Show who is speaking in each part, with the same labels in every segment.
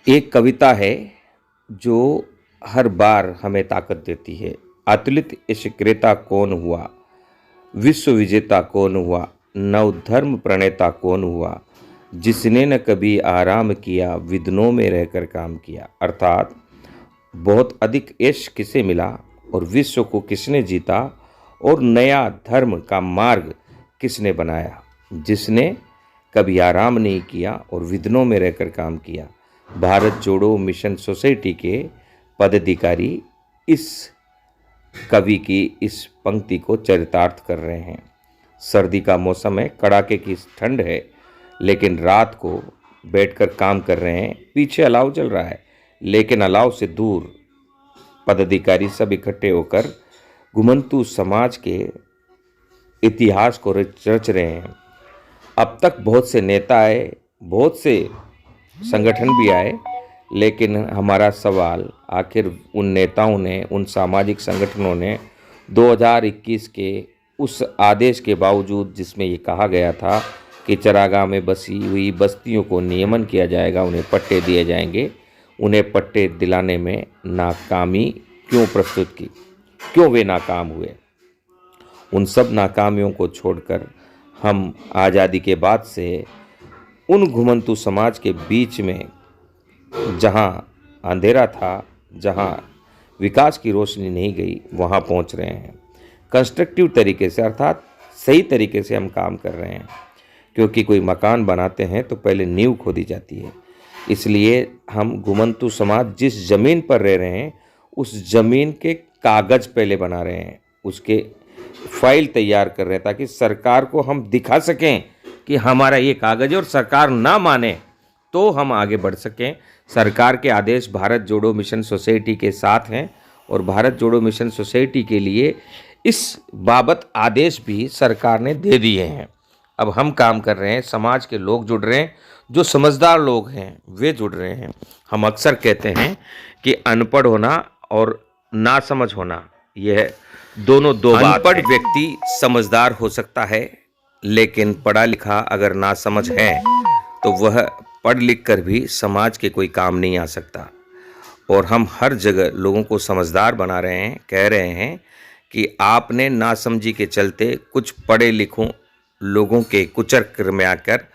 Speaker 1: एक कविता है जो हर बार हमें ताकत देती है। अतुलित इश्क क्रेता कौन हुआ, विश्व विजेता कौन हुआ, नवधर्म प्रणेता कौन हुआ, जिसने न कभी आराम किया, विघ्नों में रहकर काम किया। अर्थात बहुत अधिक यश किसे मिला और विश्व को किसने जीता और नया धर्म का मार्ग किसने बनाया, जिसने कभी आराम नहीं किया और विघ्नों में रहकर काम किया। भारत जोड़ो मिशन सोसाइटी के पदाधिकारी इस कवि की इस पंक्ति को चरितार्थ कर रहे हैं। सर्दी का मौसम है, कड़ाके की ठंड है, लेकिन रात को बैठकर काम कर रहे हैं। पीछे अलाव जल रहा है, लेकिन अलाव से दूर पदाधिकारी सब इकट्ठे होकर घुमंतू समाज के इतिहास को रच रहे हैं। अब तक बहुत से नेता आए, बहुत से संगठन भी आए, लेकिन हमारा सवाल आखिर उन नेताओं ने, उन सामाजिक संगठनों ने 2021 के उस आदेश के बावजूद जिसमें ये कहा गया था कि चरागाह में बसी हुई बस्तियों को नियमन किया जाएगा, उन्हें पट्टे दिए जाएंगे, उन्हें पट्टे दिलाने में नाकामी क्यों प्रस्तुत की, क्यों वे नाकाम हुए। उन सब नाकामियों को छोड़कर हम आज़ादी के बाद से उन घुमंतू समाज के बीच में जहां अंधेरा था, जहां विकास की रोशनी नहीं गई, वहां पहुंच रहे हैं। कंस्ट्रक्टिव तरीके से, अर्थात सही तरीके से हम काम कर रहे हैं, क्योंकि कोई मकान बनाते हैं तो पहले नींव खोदी जाती है। इसलिए हम घुमंतू समाज जिस ज़मीन पर रह रहे हैं उस ज़मीन के कागज़ पहले बना रहे हैं, उसके फाइल तैयार कर रहे हैं, ताकि सरकार को हम दिखा सकें कि हमारा ये कागज़ है, और सरकार ना माने तो हम आगे बढ़ सकें। सरकार के आदेश भारत जोड़ो मिशन सोसाइटी के साथ हैं, और भारत जोड़ो मिशन सोसाइटी के लिए इस बाबत आदेश भी सरकार ने दे दिए हैं। अब हम काम कर रहे हैं, समाज के लोग जुड़ रहे हैं, जो समझदार लोग हैं वे जुड़ रहे हैं। हम अक्सर कहते हैं कि अनपढ़ होना और नासमझ होना, यह दोनों दो बात। अनपढ़ व्यक्ति समझदार हो सकता है, लेकिन पढ़ा लिखा अगर नासमझ है तो वह पढ़ लिख कर भी समाज के कोई काम नहीं आ सकता। और हम हर जगह लोगों को समझदार बना रहे हैं, कह रहे हैं कि आपने नासमझी के चलते कुछ पढ़े लिखों लोगों के कुचक्र में आकर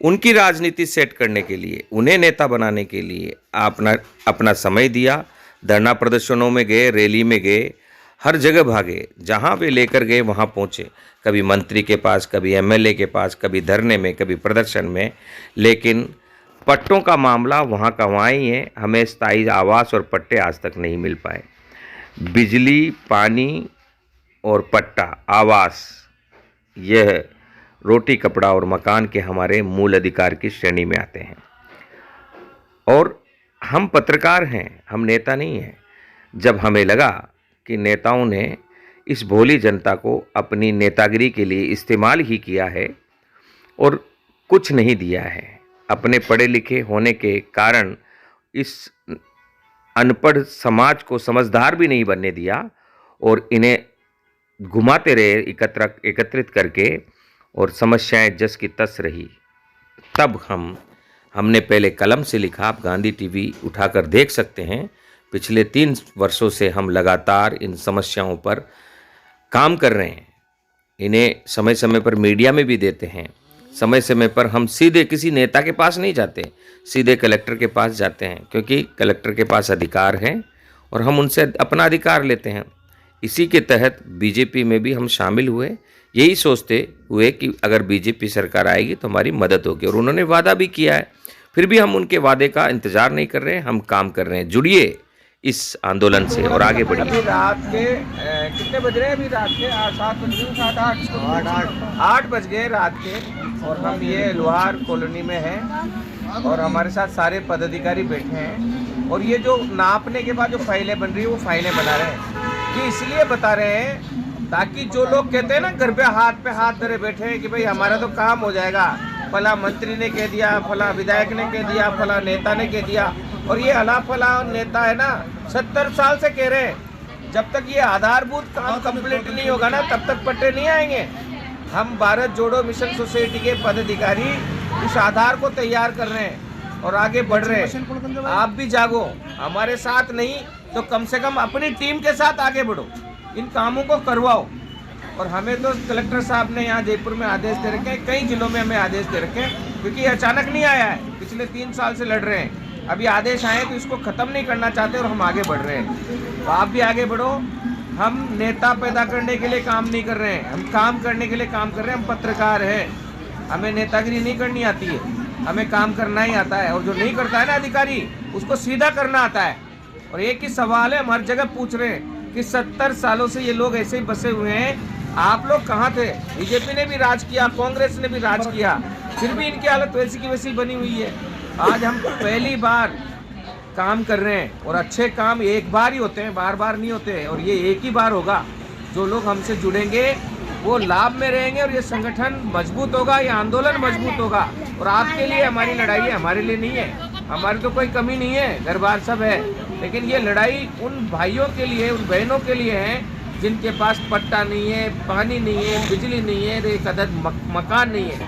Speaker 1: उनकी राजनीति सेट करने के लिए, उन्हें नेता बनाने के लिए अपना समय दिया। धरना प्रदर्शनों में गए, रैली में गए, हर जगह भागे, जहां वे लेकर गए वहां पहुंचे, कभी मंत्री के पास, कभी एमएलए के पास, कभी धरने में, कभी प्रदर्शन में। लेकिन पट्टों का मामला वहां का वहाँ ही है। हमें स्थायी आवास और पट्टे आज तक नहीं मिल पाए। बिजली, पानी और पट्टा, आवास, यह रोटी, कपड़ा और मकान के हमारे मूल अधिकार की श्रेणी में आते हैं। और हम पत्रकार हैं, हम नेता नहीं हैं। जब हमें लगा कि नेताओं ने इस भोली जनता को अपनी नेतागिरी के लिए इस्तेमाल ही किया है और कुछ नहीं दिया है, अपने पढ़े लिखे होने के कारण इस अनपढ़ समाज को समझदार भी नहीं बनने दिया और इन्हें घुमाते रहे एकत्रित करके, और समस्याएं जस की तस रही। तब हमने पहले कलम से लिखा। आप गांधी टीवी उठाकर देख सकते हैं, पिछले 3 वर्षों से हम लगातार इन समस्याओं पर काम कर रहे हैं। इन्हें समय समय पर मीडिया में भी देते हैं। समय समय पर हम सीधे किसी नेता के पास नहीं जाते, सीधे कलेक्टर के पास जाते हैं, क्योंकि कलेक्टर के पास अधिकार हैं और हम उनसे अपना अधिकार लेते हैं। इसी के तहत बीजेपी में भी हम शामिल हुए, यही सोचते हुए कि अगर बीजेपी सरकार आएगी तो हमारी मदद होगी, और उन्होंने वादा भी किया है। फिर भी हम उनके वादे का इंतजार नहीं कर रहे हैं, हम काम कर रहे हैं। जुड़िए इस आंदोलन से और आगे बढ़िए।
Speaker 2: अभी रात के कितने बज रहे हैं? अभी रात के 7 बज गए, 8 बज गए रात के, और हम ये लोहार कॉलोनी में हैं और हमारे साथ सारे पदाधिकारी बैठे हैं। और ये जो नापने के बाद जो फाइलें बन रही है वो फाइलें बना रहे हैं, कि इसलिए बता रहे हैं ताकि जो लोग कहते हैं ना घर पे हाथ धरे बैठे हैं कि भाई हमारा तो काम हो जाएगा, फला मंत्री ने कह दिया, फला विधायक ने कह दिया, फला नेता ने कह दिया, और ये अला फला नेता है ना 70 साल से कह रहे हैं, जब तक ये आधारभूत काम कंप्लीट नहीं होगा ना तब तक पट्टे नहीं आएंगे। हम भारत जोड़ो मिशन सोसाइटी के पदाधिकारी इस आधार को तैयार कर रहे हैं और आगे बढ़ रहे हैं। आप भी जागो, हमारे साथ नहीं तो कम से कम अपनी टीम के साथ आगे बढ़ो, इन कामों को करवाओ। और हमें तो कलेक्टर साहब ने यहाँ जयपुर में आदेश दे रखे हैं, कई जिलों में हमें आदेश दे रखे हैं, क्योंकि ये अचानक नहीं आया है, पिछले 3 साल से लड़ रहे हैं। अभी आदेश आए तो इसको ख़त्म नहीं करना चाहते और हम आगे बढ़ रहे हैं। तो आप भी आगे बढ़ो। हम नेता पैदा करने के लिए काम नहीं कर रहे हैं, हम काम करने के लिए काम कर रहे हैं। हम पत्रकार हैं, हमें नेतागिरी नहीं करनी आती है, हमें काम करना ही आता है। और जो नहीं करता है ना अधिकारी, उसको सीधा करना आता है। और एक ही सवाल है, हम हर जगह पूछ रहे हैं कि 70 सालों से ये लोग ऐसे ही बसे हुए हैं, आप लोग कहाँ थे? बीजेपी ने भी राज किया, कांग्रेस ने भी राज किया, फिर भी इनकी हालत वैसी की वैसी बनी हुई है। आज हम पहली बार काम कर रहे हैं, और अच्छे काम एक बार ही होते हैं, बार बार नहीं होते हैं। और ये एक ही बार होगा। जो लोग हमसे जुड़ेंगे वो लाभ में रहेंगे, और ये संगठन मजबूत होगा, ये आंदोलन मजबूत होगा। और आपके लिए हमारी लड़ाई है, हमारे लिए नहीं है। हमारी तो कोई कमी नहीं है, घर बार सब है, लेकिन ये लड़ाई उन भाइयों के लिए, उन बहनों के लिए है जिनके पास पट्टा नहीं है, पानी नहीं है, बिजली नहीं है, एक अदद मकान नहीं है,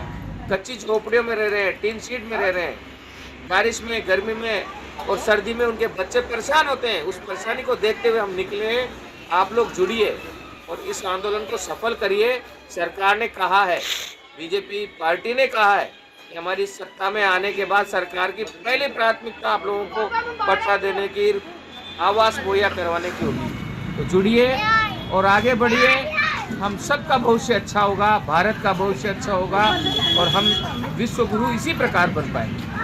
Speaker 2: कच्ची झोपड़ियों में रह रहे हैं, टीन शीट में रह रहे हैं, बारिश में, गर्मी में और सर्दी में उनके बच्चे परेशान होते हैं। उस परेशानी को देखते हुए हम निकले हैं। आप लोग जुड़िए और इस आंदोलन को सफल करिए। सरकार ने कहा है, बीजेपी पार्टी ने कहा है कि हमारी सत्ता में आने के बाद सरकार की पहली प्राथमिकता आप लोगों को पट्टा देने की, आवास मुहैया करवाने की होगी। तो जुड़िए और आगे बढ़िए। हम सबका भविष्य अच्छा होगा, भारत का भविष्य अच्छा होगा, और हम विश्व गुरु इसी प्रकार बन पाएंगे।